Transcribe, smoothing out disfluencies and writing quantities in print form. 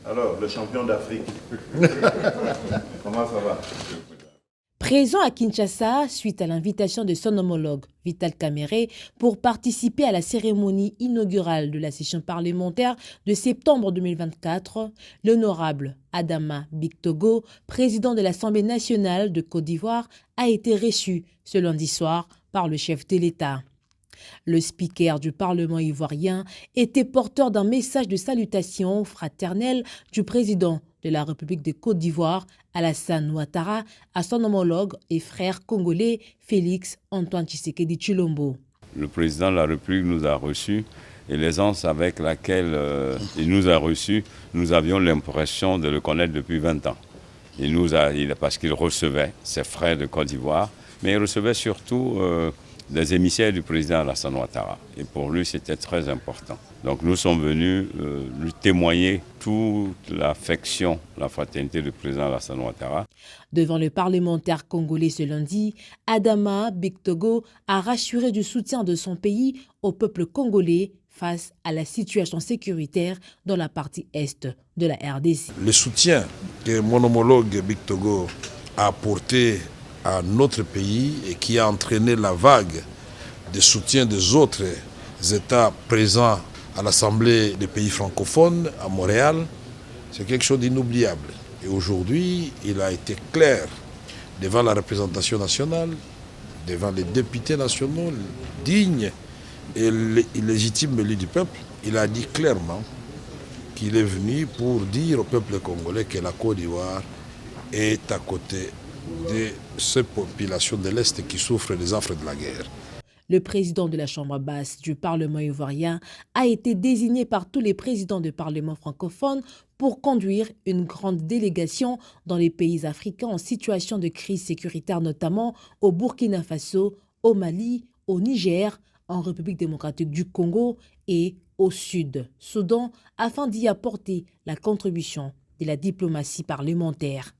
Alors, le champion d'Afrique, comment ça va? Présent à Kinshasa suite à l'invitation de son homologue Vital Kamerhe pour participer à la cérémonie inaugurale de la session parlementaire de septembre 2024, l'honorable Adama Bictogo, président de l'Assemblée nationale de Côte d'Ivoire, a été reçu ce lundi soir par le chef de l'État. Le speaker du Parlement ivoirien était porteur d'un message de salutation fraternelle du président de la République de Côte d'Ivoire, Alassane Ouattara, à son homologue et frère congolais Félix Antoine Tshisekedi Tshilombo. Le président de la République nous a reçus et l'aisance avec laquelle il nous a reçus, nous avions l'impression de le connaître depuis 20 ans. Parce qu'il recevait ses frères de Côte d'Ivoire, mais il recevait surtout des émissaires du président Alassane Ouattara. Et pour lui, c'était très important. Donc nous sommes venus lui témoigner toute l'affection, la fraternité du président Alassane Ouattara. Devant le parlementaire congolais ce lundi, Adama Bictogo a rassuré du soutien de son pays au peuple congolais face à la situation sécuritaire dans la partie est de la RDC. Le soutien que mon homologue Bictogo a apporté à notre pays et qui a entraîné la vague de soutien des autres États présents à l'Assemblée des pays francophones à Montréal, c'est quelque chose d'inoubliable. Et aujourd'hui, il a été clair devant la représentation nationale, devant les députés nationaux, dignes et légitimes élus du peuple. Il a dit clairement qu'il est venu pour dire au peuple congolais que la Côte d'Ivoire est à côté de ces populations de l'Est qui souffrent des affres de la guerre. Le président de la Chambre basse du Parlement ivoirien a été désigné par tous les présidents de parlements francophones pour conduire une grande délégation dans les pays africains en situation de crise sécuritaire, notamment au Burkina Faso, au Mali, au Niger, en République démocratique du Congo et au Sud-Soudan, afin d'y apporter la contribution de la diplomatie parlementaire.